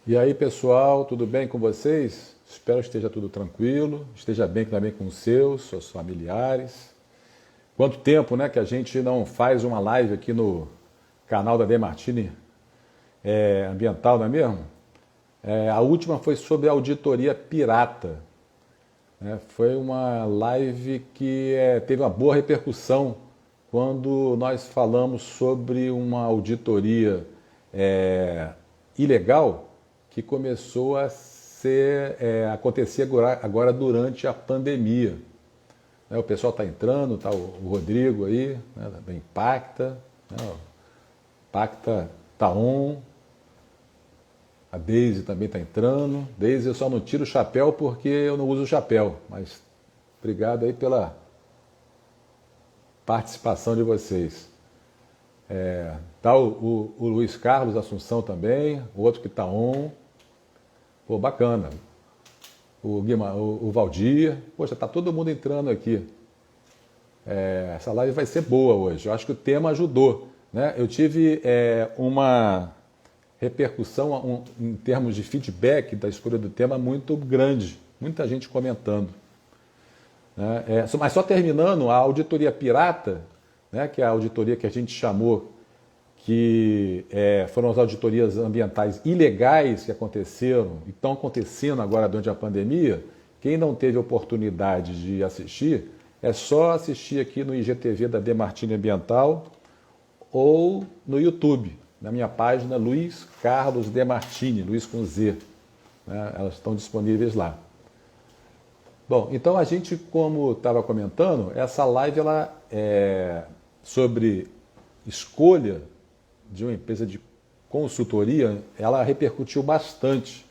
E aí, pessoal, tudo bem com vocês? Espero que esteja tudo tranquilo, esteja bem também com os seus familiares. Quanto tempo, né, que a gente não faz uma live aqui no canal da Demartini Ambiental, não é mesmo? A última foi sobre auditoria pirata, né? Foi uma live que teve uma boa repercussão quando nós falamos sobre uma auditoria ilegal que começou a acontecer agora durante a pandemia. O pessoal está entrando, está o Rodrigo aí, né, da Impacta, né, o Impacta está on, a Deise também está entrando. Deise, eu só não tiro o chapéu porque eu não uso o chapéu, mas obrigado aí pela participação de vocês. Tá o Luiz Carlos Assunção também, o outro que está on. Pô, bacana. O Valdir. Poxa, está todo mundo entrando aqui. Essa live vai ser boa hoje. Eu acho que o tema ajudou, né? Eu tive uma repercussão em termos de feedback da escolha do tema muito grande. Muita gente comentando. Mas só terminando, a auditoria pirata, né, que é a auditoria que a gente chamou, que foram as auditorias ambientais ilegais que aconteceram e estão acontecendo agora durante a pandemia. Quem não teve oportunidade de assistir, é só assistir aqui no IGTV da Demartini Ambiental ou no YouTube, na minha página Luiz Carlos Demartini, Luiz com Z. Né? Elas estão disponíveis lá. Bom, então a gente, como estava comentando, essa live ela é sobre escolha de uma empresa de consultoria, ela repercutiu bastante,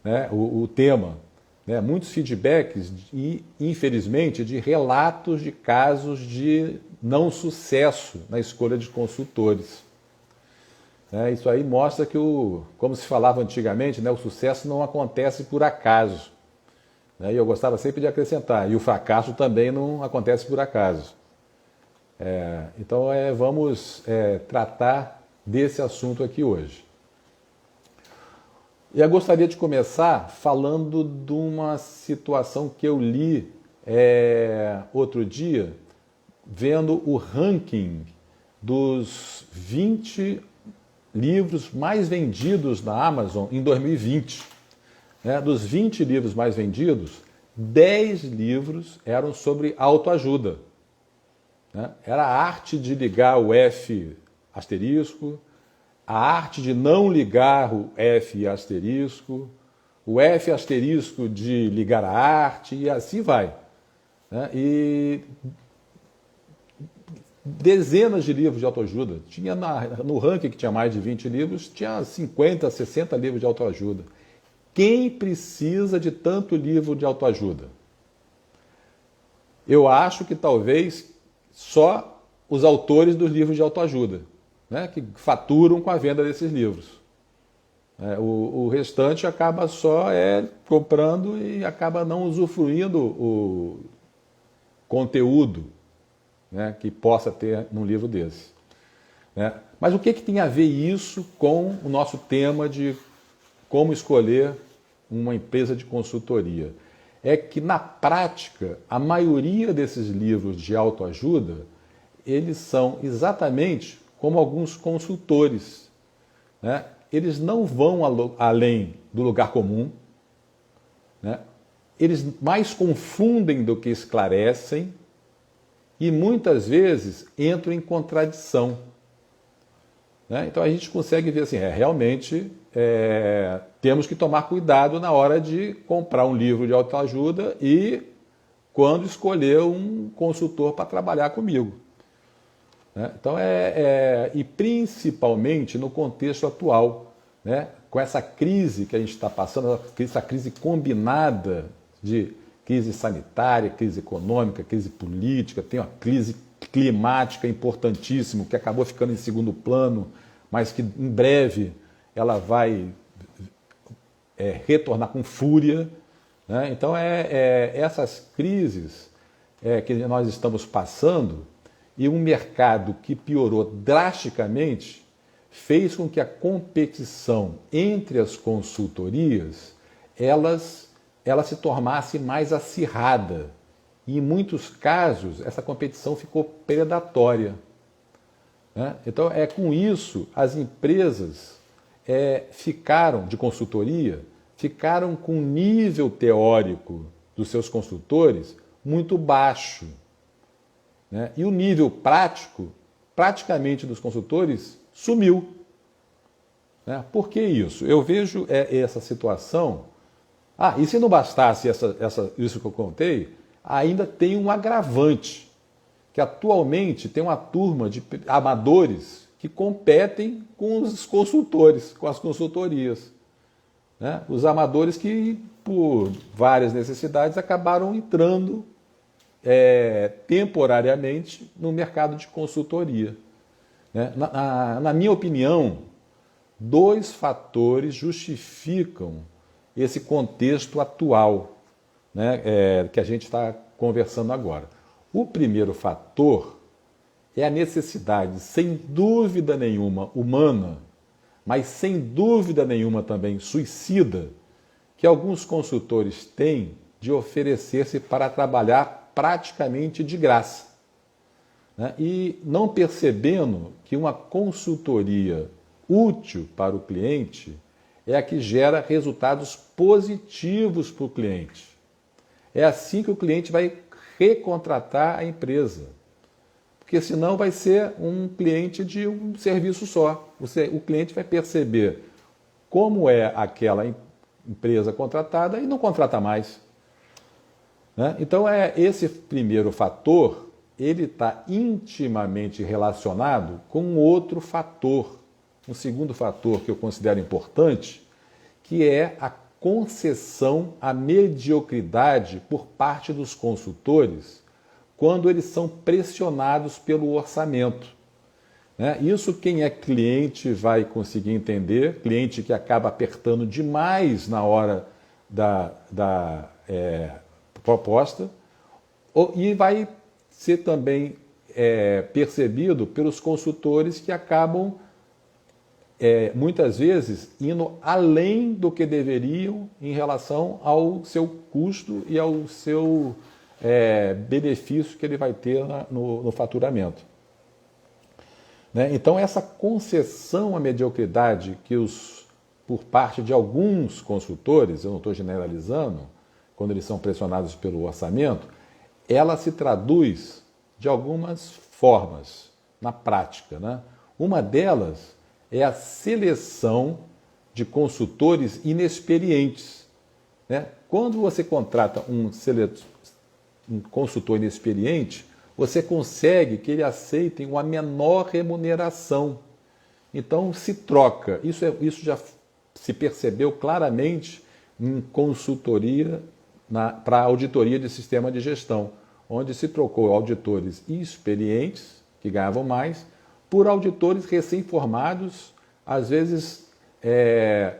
né, o tema. Né, muitos feedbacks e, infelizmente, de relatos de casos de não sucesso na escolha de consultores. Isso aí mostra que, como se falava antigamente, né, o sucesso não acontece por acaso. E eu gostava sempre de acrescentar, e o fracasso também não acontece por acaso. Então vamos tratar desse assunto aqui hoje. E eu gostaria de começar falando de uma situação que eu li outro dia, vendo o ranking dos 20 livros mais vendidos na Amazon em 2020. Dos 20 livros mais vendidos, 10 livros eram sobre autoajuda. Era a arte de ligar o F asterisco, a arte de não ligar o F asterisco, o F asterisco de ligar a arte, e assim vai. E dezenas de livros de autoajuda. Tinha no ranking que tinha mais de 20 livros, tinha 50, 60 livros de autoajuda. Quem precisa de tanto livro de autoajuda? Eu acho que talvez só os autores dos livros de autoajuda, né, que faturam com a venda desses livros. O restante acaba só comprando e acaba não usufruindo o conteúdo, né, que possa ter num livro desse. Mas o que tem a ver isso com o nosso tema de como escolher uma empresa de consultoria? É que, na prática, a maioria desses livros de autoajuda, eles são exatamente como alguns consultores. Eles não vão além do lugar comum, eles mais confundem do que esclarecem e, muitas vezes, entram em contradição. Então, a gente consegue ver assim, realmente temos que tomar cuidado na hora de comprar um livro de autoajuda e quando escolher um consultor para trabalhar comigo. Então, e principalmente no contexto atual, com essa crise que a gente está passando, essa crise combinada de crise sanitária, crise econômica, crise política, tem uma crise climática importantíssima que acabou ficando em segundo plano, mas que em breve ela vai retornar com fúria. Então, essas crises que nós estamos passando e um mercado que piorou drasticamente fez com que a competição entre as consultorias ela se tornasse mais acirrada. E em muitos casos, essa competição ficou predatória. Né? Então, com isso, as empresas de consultoria ficaram com um nível teórico dos seus consultores muito baixo. Né? E o nível prático, praticamente, dos consultores sumiu. Né? Por que isso? Eu vejo essa situação... e se não bastasse isso que eu contei, ainda tem um agravante, que atualmente tem uma turma de amadores que competem com os consultores, com as consultorias. Né? Os amadores que, por várias necessidades, acabaram entrando temporariamente no mercado de consultoria. Né? Na minha opinião, 2 fatores justificam esse contexto atual, né, que a gente está conversando agora. O primeiro fator é a necessidade, sem dúvida nenhuma, humana, mas sem dúvida nenhuma também suicida, que alguns consultores têm de oferecer-se para trabalhar praticamente de graça. Né? E não percebendo que uma consultoria útil para o cliente é a que gera resultados positivos para o cliente. É assim que o cliente vai recontratar a empresa. Porque senão vai ser um cliente de um serviço só. O cliente vai perceber como é aquela empresa contratada e não contrata mais. Né? Então, esse primeiro fator, ele está intimamente relacionado com outro fator. Um segundo fator que eu considero importante, que é a concessão à mediocridade por parte dos consultores quando eles são pressionados pelo orçamento. Né? Isso quem é cliente vai conseguir entender, cliente que acaba apertando demais na hora da proposta, e vai ser também percebido pelos consultores que acabam muitas vezes indo além do que deveriam em relação ao seu custo e ao seu benefício que ele vai ter no faturamento. Né? Então, essa concessão à mediocridade por parte de alguns consultores, eu não estou generalizando, quando eles são pressionados pelo orçamento, ela se traduz de algumas formas na prática. Né? Uma delas é a seleção de consultores inexperientes. Né? Quando você contrata um consultor inexperiente, você consegue que ele aceite uma menor remuneração. Então se troca. Isso já se percebeu claramente em consultoria para auditoria de sistema de gestão, onde se trocou auditores experientes, que ganhavam mais, por auditores recém-formados, às vezes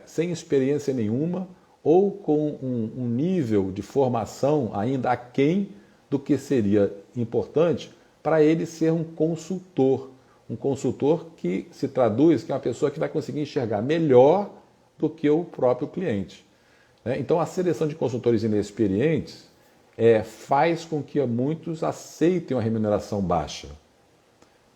sem experiência nenhuma, ou com um nível de formação ainda aquém do que seria importante para ele ser um consultor que se traduz que é uma pessoa que vai conseguir enxergar melhor do que o próprio cliente. Então, a seleção de consultores inexperientes faz com que muitos aceitem uma remuneração baixa.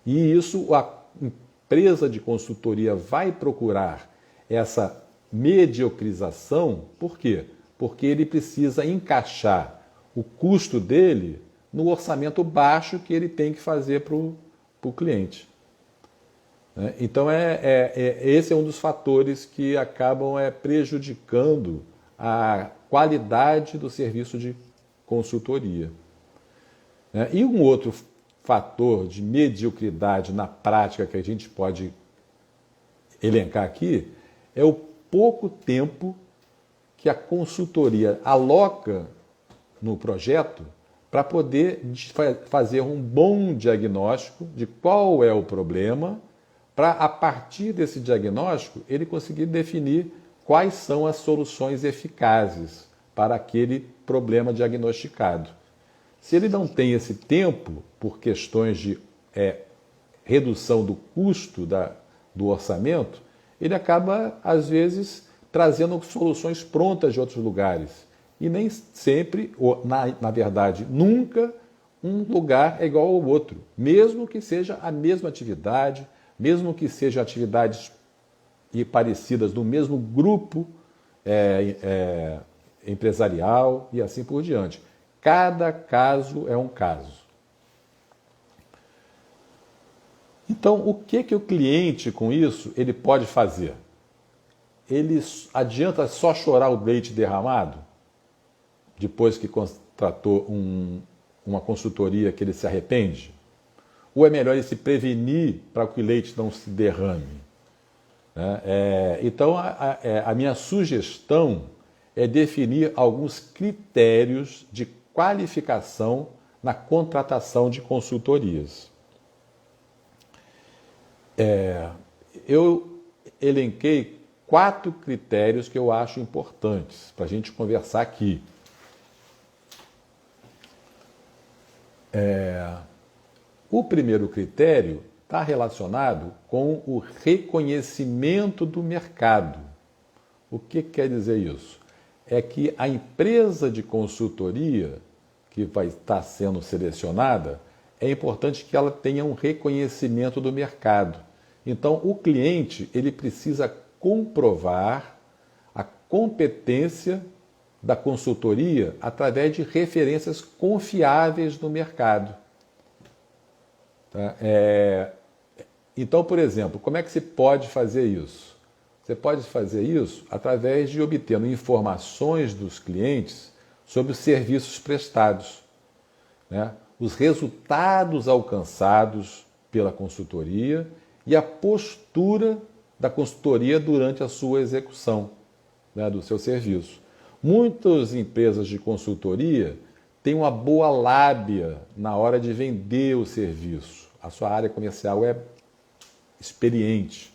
E isso a empresa de consultoria vai procurar essa mediocrização. Por quê? Porque ele precisa encaixar o custo dele no orçamento baixo que ele tem que fazer para o cliente. Então, esse é um dos fatores que acabam prejudicando a qualidade do serviço de consultoria. E um outro fator de mediocridade na prática que a gente pode elencar aqui é o pouco tempo que a consultoria aloca no projeto para poder fazer um bom diagnóstico de qual é o problema, para, a partir desse diagnóstico, ele conseguir definir quais são as soluções eficazes para aquele problema diagnosticado. Se ele não tem esse tempo, por questões de redução do custo do orçamento, ele acaba, às vezes, trazendo soluções prontas de outros lugares. E nem sempre, ou na verdade, nunca, um lugar é igual ao outro. Mesmo que seja a mesma atividade, mesmo que sejam atividades parecidas no mesmo grupo empresarial e assim por diante. Cada caso é um caso. Então, o que o cliente, com isso, ele pode fazer? Ele adianta só chorar o leite derramado? Depois que contratou uma consultoria que ele se arrepende? Ou é melhor ele se prevenir para que o leite não se derrame? Então, a minha sugestão é definir alguns critérios de qualificação na contratação de consultorias. Eu elenquei 4 critérios que eu acho importantes para a gente conversar aqui. O primeiro critério está relacionado com o reconhecimento do mercado. O que quer dizer isso? É que a empresa de consultoria que vai estar sendo selecionada, é importante que ela tenha um reconhecimento do mercado. Então, o cliente ele precisa comprovar a competência da consultoria através de referências confiáveis no mercado. Tá? Então, por exemplo, como é que se pode fazer isso? Você pode fazer isso através de obtendo informações dos clientes sobre os serviços prestados, né? Os resultados alcançados pela consultoria e a postura da consultoria durante a sua execução, né, do seu serviço. Muitas empresas de consultoria têm uma boa lábia na hora de vender o serviço. A sua área comercial é experiente,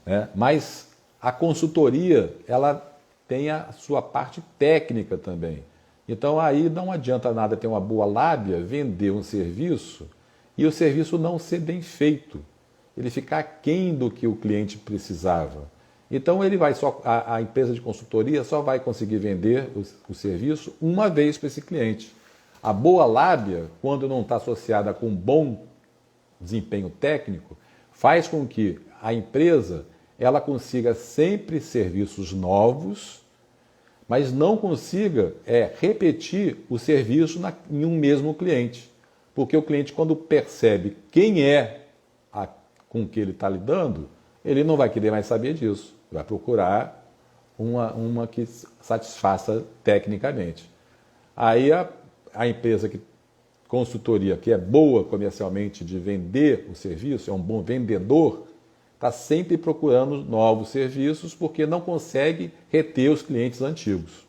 né? Mas a consultoria ela tem a sua parte técnica também. Então aí não adianta nada ter uma boa lábia, vender um serviço e o serviço não ser bem feito. Ele ficar aquém do que o cliente precisava. Então ele vai a empresa de consultoria só vai conseguir vender o serviço uma vez para esse cliente. A boa lábia, quando não está associada com um bom desempenho técnico, faz com que a empresa ela consiga sempre serviços novos, mas não consiga repetir o serviço em um mesmo cliente. Porque o cliente, quando percebe quem é com que ele está lidando, ele não vai querer mais saber disso. Vai procurar uma que satisfaça tecnicamente. Aí a empresa consultoria, que é boa comercialmente de vender o serviço, é um bom vendedor, está sempre procurando novos serviços porque não consegue reter os clientes antigos.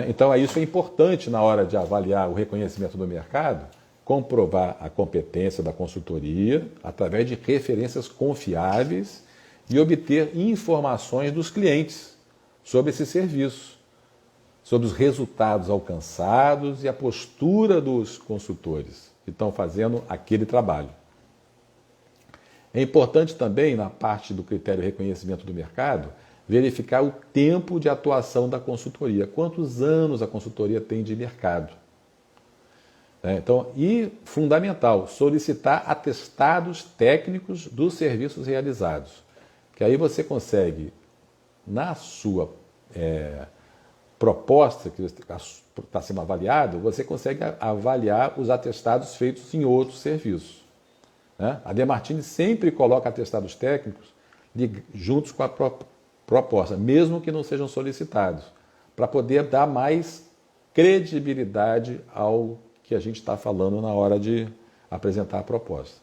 Então, isso é importante na hora de avaliar o reconhecimento do mercado, comprovar a competência da consultoria através de referências confiáveis e obter informações dos clientes sobre esse serviço, sobre os resultados alcançados e a postura dos consultores que estão fazendo aquele trabalho. É importante também, na parte do critério de reconhecimento do mercado, verificar o tempo de atuação da consultoria. Quantos anos a consultoria tem de mercado? Então, e fundamental, solicitar atestados técnicos dos serviços realizados. Que aí você consegue, na sua proposta que está sendo avaliado, você consegue avaliar os atestados feitos em outros serviços. A Demartini sempre coloca atestados técnicos juntos com a proposta, mesmo que não sejam solicitados, para poder dar mais credibilidade ao que a gente está falando na hora de apresentar a proposta.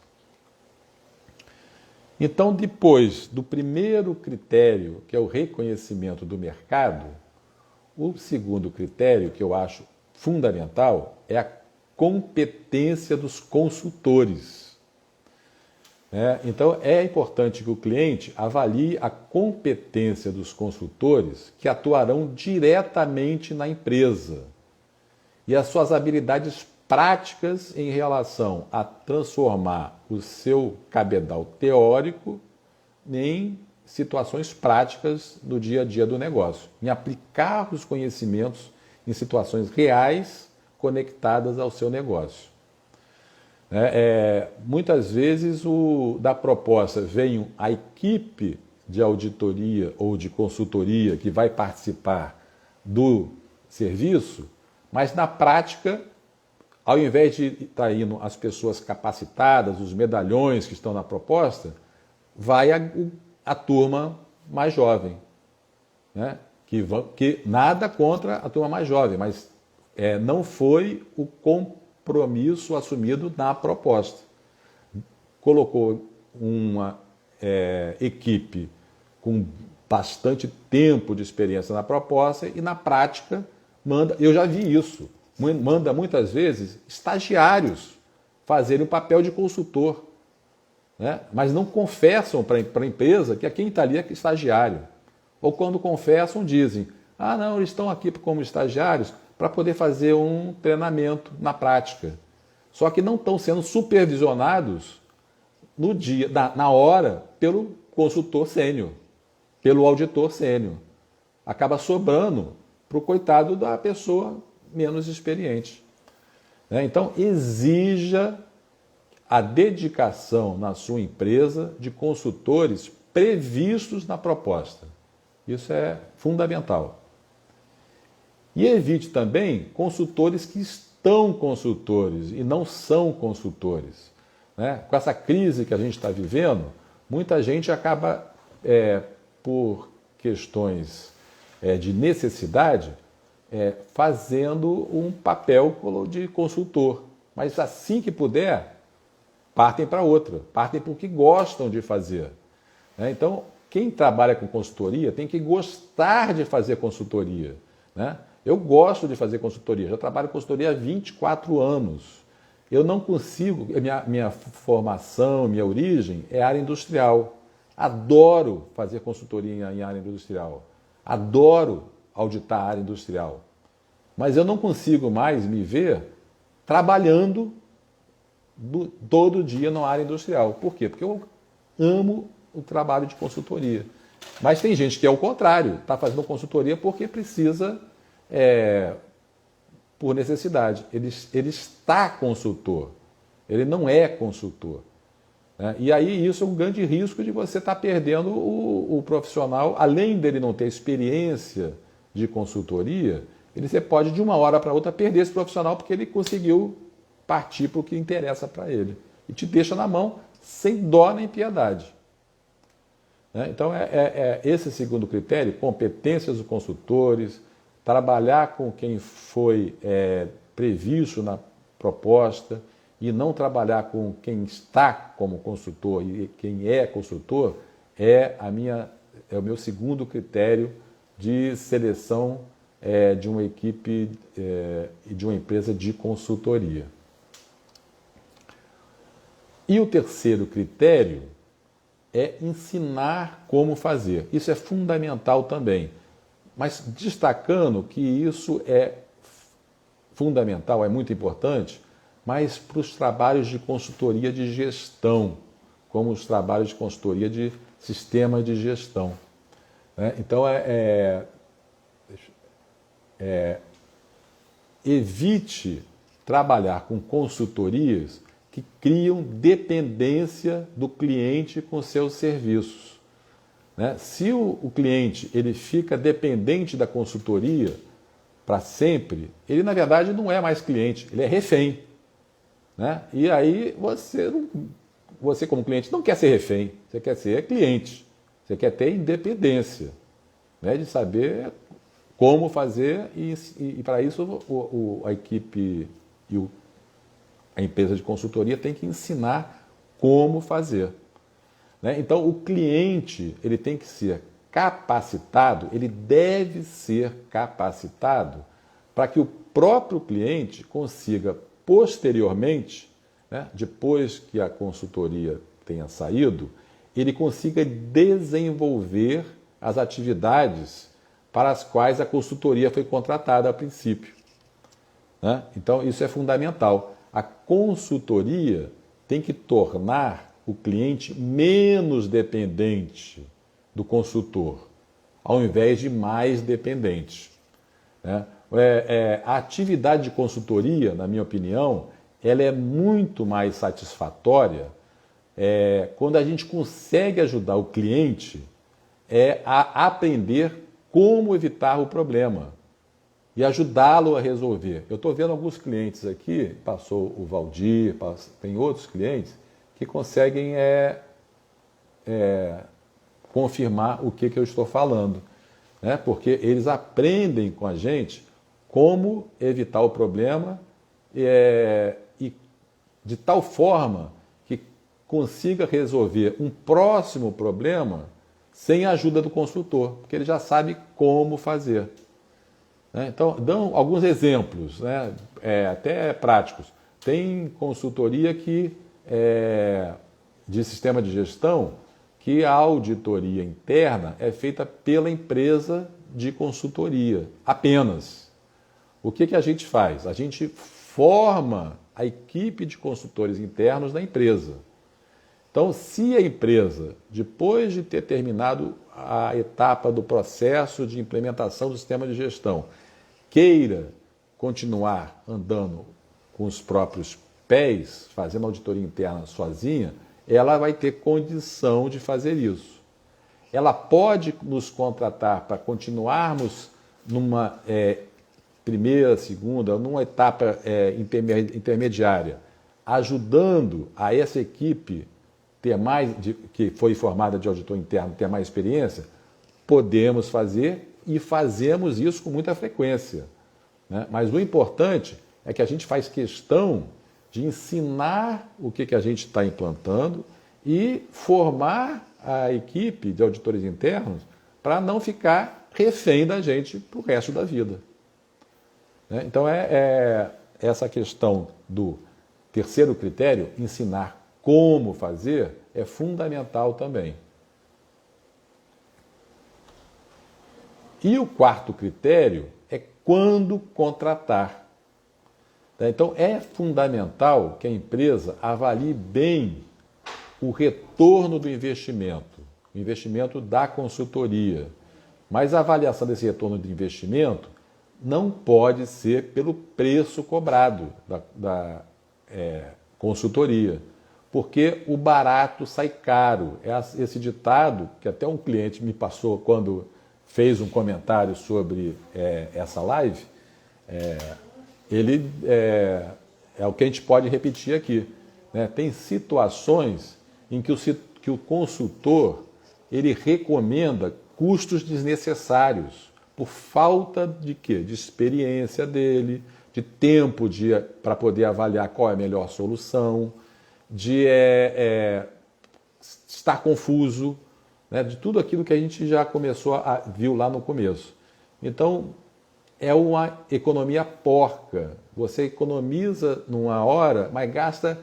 Então, depois do primeiro critério, que é o reconhecimento do mercado, o segundo critério, que eu acho fundamental, é a competência dos consultores. Então, é importante que o cliente avalie a competência dos consultores que atuarão diretamente na empresa e as suas habilidades práticas em relação a transformar o seu cabedal teórico em situações práticas do dia a dia do negócio, em aplicar os conhecimentos em situações reais conectadas ao seu negócio. Muitas vezes da proposta vem a equipe de auditoria ou de consultoria que vai participar do serviço, mas na prática, ao invés de estar indo as pessoas capacitadas, os medalhões que estão na proposta, vai a turma mais jovem, né? Que nada contra a turma mais jovem, mas não foi o compromisso assumido na proposta. Colocou uma equipe com bastante tempo de experiência na proposta e na prática manda, eu já vi isso, manda muitas vezes estagiários fazerem o papel de consultor, né? Mas não confessam para a empresa que quem está ali é estagiário. Ou quando confessam dizem, não, eles estão aqui como estagiários para poder fazer um treinamento na prática. Só que não estão sendo supervisionados no dia, na hora, pelo consultor sênior, pelo auditor sênior. Acaba sobrando para o coitado da pessoa menos experiente. Então, exija a dedicação na sua empresa de consultores previstos na proposta. Isso é fundamental. E evite também consultores que estão consultores e não são consultores. Com essa crise que a gente está vivendo, muita gente acaba, por questões de necessidade, fazendo um papel de consultor. Mas assim que puder, partem para outra, partem para o que gostam de fazer. Então, quem trabalha com consultoria tem que gostar de fazer consultoria. Eu gosto de fazer consultoria, já trabalho com consultoria há 24 anos. Eu não consigo, minha formação, minha origem é área industrial. Adoro fazer consultoria em área industrial. Adoro auditar a área industrial. Mas eu não consigo mais me ver trabalhando todo dia na área industrial. Por quê? Porque eu amo o trabalho de consultoria. Mas tem gente que é o contrário, está fazendo consultoria porque precisa, por necessidade. Ele está consultor, ele não é consultor. E aí isso é um grande risco de você estar perdendo o profissional, além dele não ter experiência de consultoria, você pode de uma hora para outra perder esse profissional porque ele conseguiu partir para o que interessa para ele. E te deixa na mão sem dó nem piedade. Então, esse segundo critério, competências dos consultores, trabalhar com quem foi previsto na proposta e não trabalhar com quem está como consultor e quem é consultor, é o meu segundo critério de seleção de uma equipe e de uma empresa de consultoria. E o terceiro critério é ensinar como fazer. Isso é fundamental também. Mas destacando que isso é fundamental, é muito importante, mas para os trabalhos de consultoria de gestão, como os trabalhos de consultoria de sistema de gestão. Então, evite trabalhar com consultorias que criam dependência do cliente com seus serviços. Se o cliente ele fica dependente da consultoria para sempre, ele na verdade não é mais cliente, ele é refém. E aí você como cliente não quer ser refém, você quer ser cliente, você quer ter independência, de saber como fazer e para isso a equipe e a empresa de consultoria tem que ensinar como fazer. Então, o cliente ele tem que ser capacitado, ele deve ser capacitado para que o próprio cliente consiga, posteriormente, depois que a consultoria tenha saído, ele consiga desenvolver as atividades para as quais a consultoria foi contratada a princípio. né? Então, isso é fundamental. A consultoria tem que tornar o cliente menos dependente do consultor, ao invés de mais dependente, né? A atividade de consultoria, na minha opinião, ela é muito mais satisfatória quando a gente consegue ajudar o cliente a aprender como evitar o problema e ajudá-lo a resolver. Eu estou vendo alguns clientes aqui, passou o Valdir, tem outros clientes que conseguem confirmar o que eu estou falando, né? Porque eles aprendem com a gente como evitar o problema e de tal forma que consiga resolver um próximo problema sem a ajuda do consultor, porque ele já sabe como fazer. Então, dão alguns exemplos, né? Até práticos. Tem consultoria de sistema de gestão que a auditoria interna é feita pela empresa de consultoria, apenas. O que a gente faz? A gente forma a equipe de consultores internos da empresa. Então, se a empresa, depois de ter terminado a etapa do processo de implementação do sistema de gestão, queira continuar andando com os próprios pés, fazendo auditoria interna sozinha, ela vai ter condição de fazer isso. Ela pode nos contratar para continuarmos numa primeira, segunda, numa etapa intermediária, ajudando a essa equipe que foi formada de auditor interno ter mais experiência. Podemos fazer e fazemos isso com muita frequência, né? Mas o importante é que a gente faz questão de ensinar o que a gente está implantando e formar a equipe de auditores internos para não ficar refém da gente para o resto da vida, né? Então, essa questão do terceiro critério, ensinar como fazer, é fundamental também. E o quarto critério é quando contratar. Então, é fundamental que a empresa avalie bem o retorno do investimento, o investimento da consultoria. Mas a avaliação desse retorno de investimento não pode ser pelo preço cobrado da consultoria, porque o barato sai caro. Esse ditado, que até um cliente me passou quando fez um comentário sobre essa live, ele é o que a gente pode repetir aqui, né? Tem situações em que o consultor ele recomenda custos desnecessários por falta de quê? De experiência dele, de tempo para poder avaliar qual é a melhor solução, de estar confuso, né? De tudo aquilo que a gente já viu lá no começo. Então, é uma economia porca. Você economiza numa hora, mas gasta,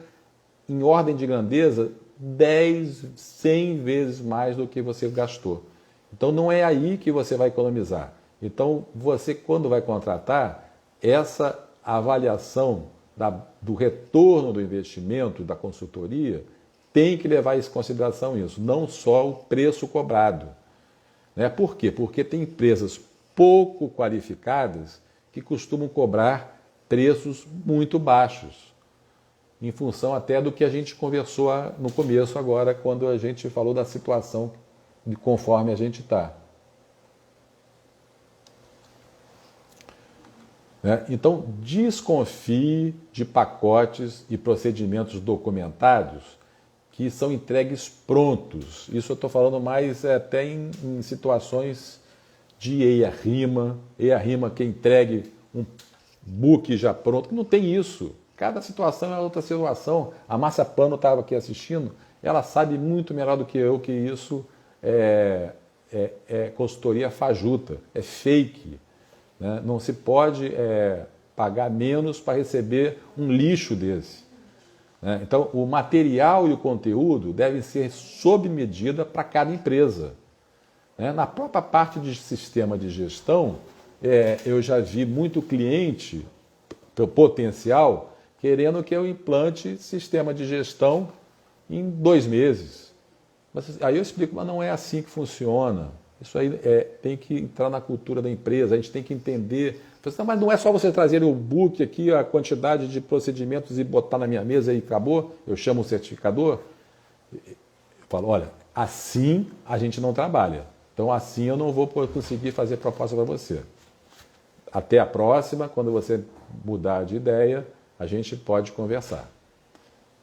em ordem de grandeza, 10, 100 vezes mais do que você gastou. Então, não é aí que você vai economizar. Então, você, quando vai contratar, essa avaliação do retorno do investimento da consultoria tem que levar em consideração isso, não só o preço cobrado, né? Por quê? Porque tem empresas pouco qualificadas que costumam cobrar preços muito baixos, em função até do que a gente conversou no começo agora, quando a gente falou da situação de conforme a gente está. Então, desconfie de pacotes e procedimentos documentados que são entregues prontos. Isso eu estou falando mais até em situações de EIA-RIMA, que entregue um book já pronto. Não tem isso. Cada situação é outra situação. A Márcia Pano estava aqui assistindo, ela sabe muito melhor do que eu que isso é consultoria fajuta, é fake. Né? Não se pode pagar menos para receber um lixo desse. Né? Então, o material e o conteúdo devem ser sob medida para cada empresa. Né? Na própria parte de sistema de gestão, eu já vi muito cliente, potencial querendo que eu implante sistema de gestão em 2 meses. Aí eu explico, mas não é assim que funciona. Isso aí tem que entrar na cultura da empresa, a gente tem que entender. Mas não é só você trazer o book aqui, a quantidade de procedimentos e botar na minha mesa e acabou, eu chamo o certificador. Eu falo, olha, assim a gente não trabalha. Então assim eu não vou conseguir fazer proposta para você. Até a próxima, quando você mudar de ideia, a gente pode conversar.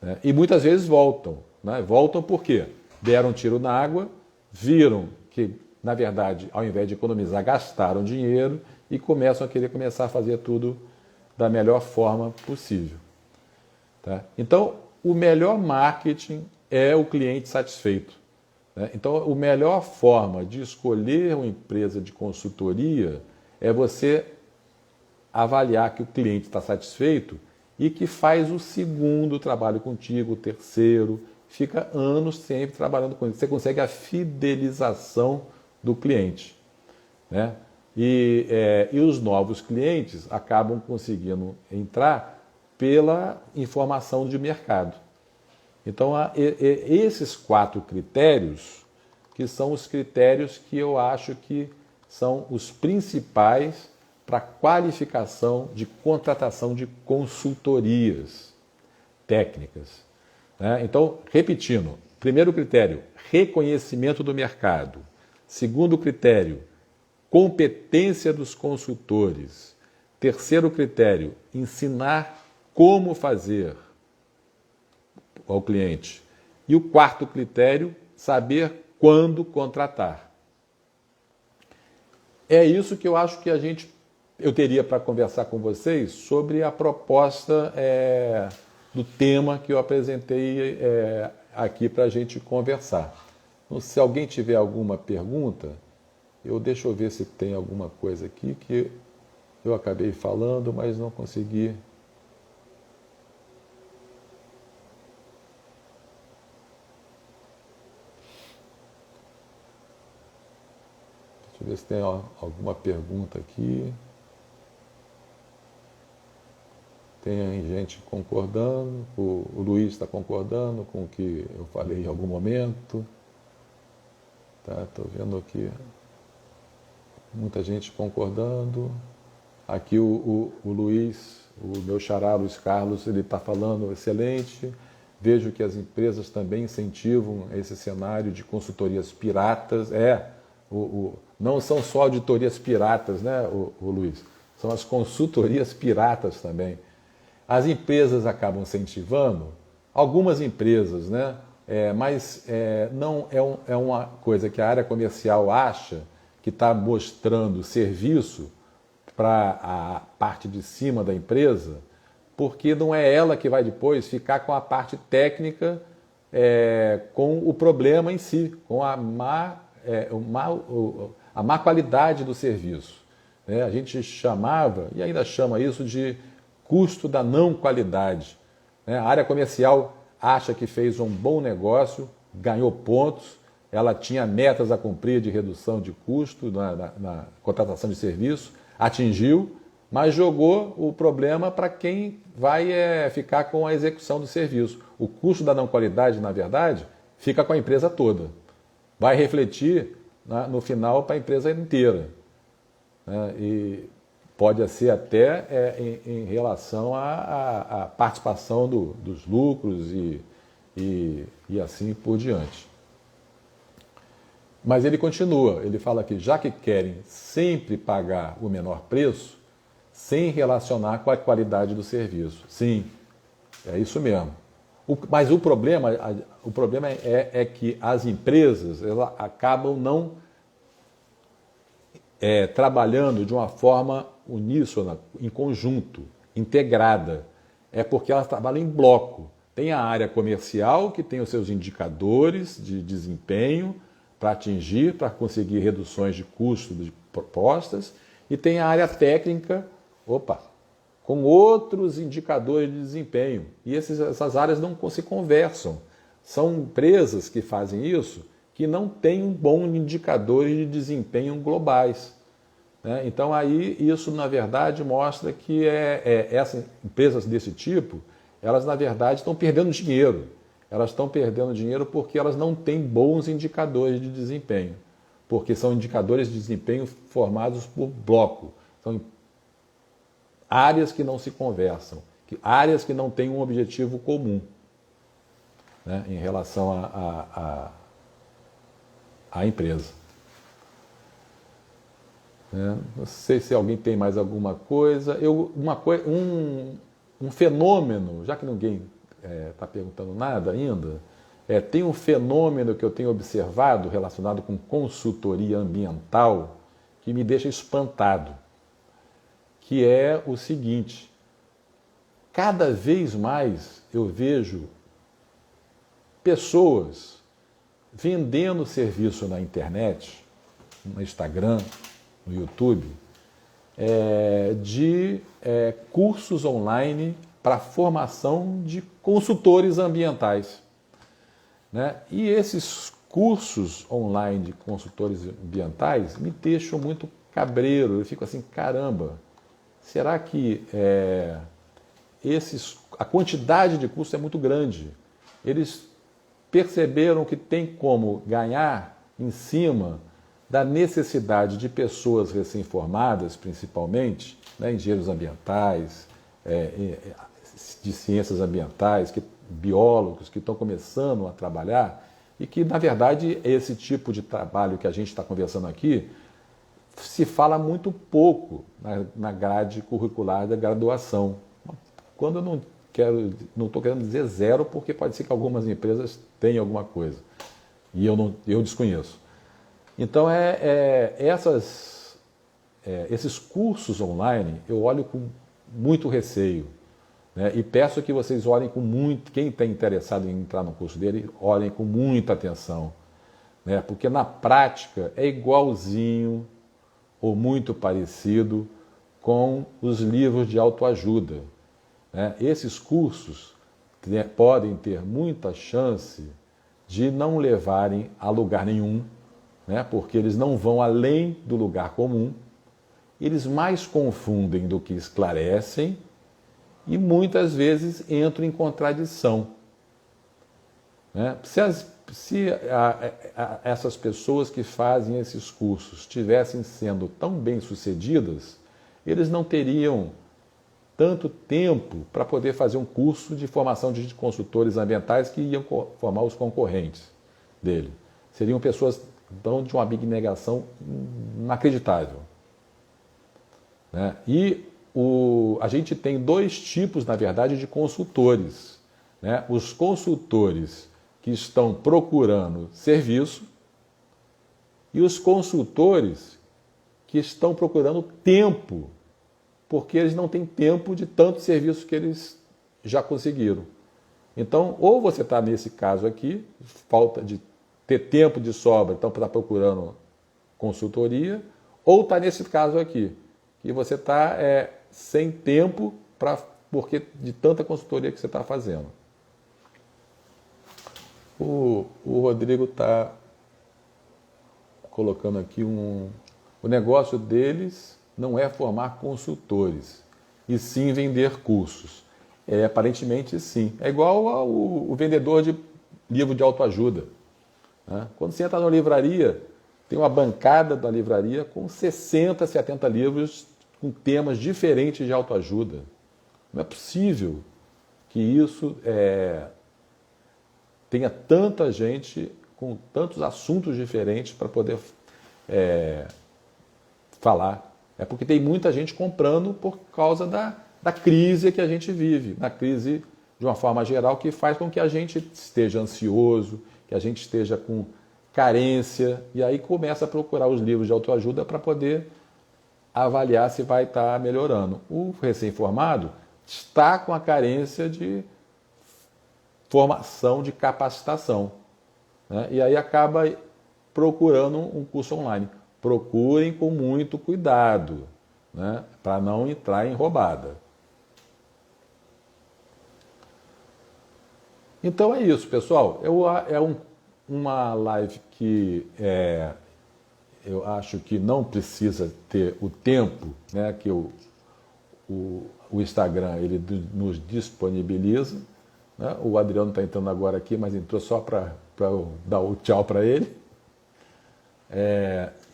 Né? E muitas vezes voltam. Né? Voltam por quê? Deram um tiro na água, viram que, na verdade, ao invés de economizar, gastaram dinheiro e começam a querer começar a fazer tudo da melhor forma possível. Tá? Então, o melhor marketing é o cliente satisfeito. Né? Então, a melhor forma de escolher uma empresa de consultoria é você avaliar que o cliente está satisfeito e que faz o segundo trabalho contigo, o terceiro, fica anos sempre trabalhando com ele. Você consegue a fidelização do cliente. Né? E os novos clientes acabam conseguindo entrar pela informação de mercado. Então, esses 4 critérios, que são os critérios que eu acho que são os principais para a qualificação de contratação de consultorias técnicas. Né? Então, repetindo, primeiro critério, reconhecimento do mercado. Segundo critério, competência dos consultores. Terceiro critério, ensinar como fazer ao cliente. E o quarto critério, saber quando contratar. É isso que eu acho que eu teria para conversar com vocês sobre a proposta do tema que eu apresentei aqui para a gente conversar. Então, se alguém tiver alguma pergunta, deixa eu ver se tem alguma coisa aqui que eu acabei falando, mas não consegui. Deixa eu ver se tem alguma pergunta aqui. Tem gente concordando, o Luiz está concordando com o que eu falei em algum momento. Estou vendo aqui muita gente concordando. Aqui o Luiz, o meu xará Luiz Carlos, ele está falando excelente. Vejo que as empresas também incentivam esse cenário de consultorias piratas. Não são só auditorias piratas, né, o Luiz? São as consultorias piratas também. As empresas acabam incentivando, algumas empresas, né? Mas não é uma coisa que a área comercial acha que está mostrando serviço para a parte de cima da empresa, porque não é ela que vai depois ficar com a parte técnica, com o problema em si, com a má qualidade do serviço. A gente chamava, e ainda chama isso de custo da não qualidade. A área comercial acha que fez um bom negócio, ganhou pontos, ela tinha metas a cumprir de redução de custo na contratação de serviço, atingiu, mas jogou o problema para quem vai ficar com a execução do serviço. O custo da não qualidade, na verdade, fica com a empresa toda. Vai refletir no final para a empresa inteira. E pode ser até em relação à participação dos lucros e assim por diante. Mas ele continua, ele fala que já que querem sempre pagar o menor preço, sem relacionar com a qualidade do serviço. Sim, é isso mesmo. Mas o problema é que as empresas elas acabam não trabalhando de uma forma uníssona, em conjunto, integrada. É porque elas trabalham em bloco. Tem a área comercial, que tem os seus indicadores de desempenho para atingir, para conseguir reduções de custo de propostas, e tem a área técnica, com outros indicadores de desempenho. E essas áreas não se conversam. São empresas que fazem isso que não têm um bom indicador de desempenho globais. né? Então aí isso na verdade mostra que essas empresas desse tipo, elas na verdade estão perdendo dinheiro. Elas estão perdendo dinheiro porque elas não têm bons indicadores de desempenho, porque são indicadores de desempenho formados por bloco, são áreas que não se conversam, áreas que não têm um objetivo comum, né, em relação à empresa. Não sei se alguém tem mais alguma coisa. Um fenômeno, já que ninguém está perguntando nada ainda, tem um fenômeno que eu tenho observado relacionado com consultoria ambiental que me deixa espantado, que é o seguinte: cada vez mais eu vejo pessoas vendendo serviço na internet, no Instagram, no YouTube, de cursos online para formação de consultores ambientais, né? E esses cursos online de consultores ambientais me deixam muito cabreiro. Eu fico assim, caramba, será que a quantidade de cursos é muito grande? Eles perceberam que tem como ganhar em cima da necessidade de pessoas recém-formadas, principalmente, né, engenheiros ambientais, de ciências ambientais, biólogos que estão começando a trabalhar e que, na verdade, esse tipo de trabalho que a gente está conversando aqui se fala muito pouco na grade curricular da graduação. Quando eu não estou querendo dizer zero, porque pode ser que algumas empresas tenham alguma coisa e eu desconheço. Então, esses cursos online eu olho com muito receio, né? E peço que vocês olhem com muito, quem está interessado em entrar no curso dele, olhem com muita atenção, né? Porque na prática é igualzinho ou muito parecido com os livros de autoajuda, né? Esses cursos podem ter muita chance de não levarem a lugar nenhum, né? Porque eles não vão além do lugar comum, eles mais confundem do que esclarecem e muitas vezes entram em contradição, né? Se essas pessoas que fazem esses cursos estivessem sendo tão bem-sucedidas, eles não teriam tanto tempo para poder fazer um curso de formação de consultores ambientais que iam formar os concorrentes dele. Seriam pessoas então, de uma abnegação inacreditável, né? E a gente tem dois tipos, na verdade, de consultores, né? Os consultores que estão procurando serviço e os consultores que estão procurando tempo, porque eles não têm tempo de tanto serviço que eles já conseguiram. Então, ou você está nesse caso aqui, falta de ter tempo de sobra, então está procurando consultoria, ou está nesse caso aqui, que você está sem tempo porque de tanta consultoria que você está fazendo. O Rodrigo está colocando aqui o negócio deles não é formar consultores, e sim vender cursos. Aparentemente sim. É igual o vendedor de livro de autoajuda, né? Quando você entra na livraria, tem uma bancada da livraria com 60, 70 livros com temas diferentes de autoajuda. Não é possível que isso tenha tanta gente com tantos assuntos diferentes para poder falar. É porque tem muita gente comprando por causa da crise que a gente vive, na crise de uma forma geral, que faz com que a gente esteja ansioso, que a gente esteja com carência, e aí começa a procurar os livros de autoajuda para poder avaliar se vai estar melhorando. O recém-formado está com a carência de formação, de capacitação, né? E aí acaba procurando um curso online. Procurem com muito cuidado, né? Para não entrar em roubada. Então é isso, pessoal. Uma live que eu acho que não precisa ter o tempo, né, que o Instagram ele nos disponibiliza. Né? O Adriano está entrando agora aqui, mas entrou só para eu dar o tchau para ele.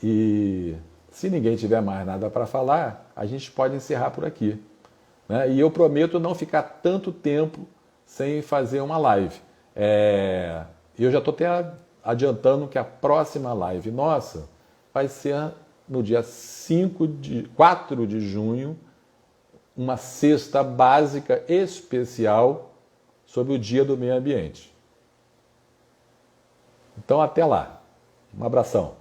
E se ninguém tiver mais nada para falar, a gente pode encerrar por aqui. Né? E eu prometo não ficar tanto tempo sem fazer uma live. Eu já estou até adiantando que a próxima live nossa vai ser no dia 4 de junho, uma cesta básica especial sobre o Dia do Meio Ambiente. Então, até lá. Um abração.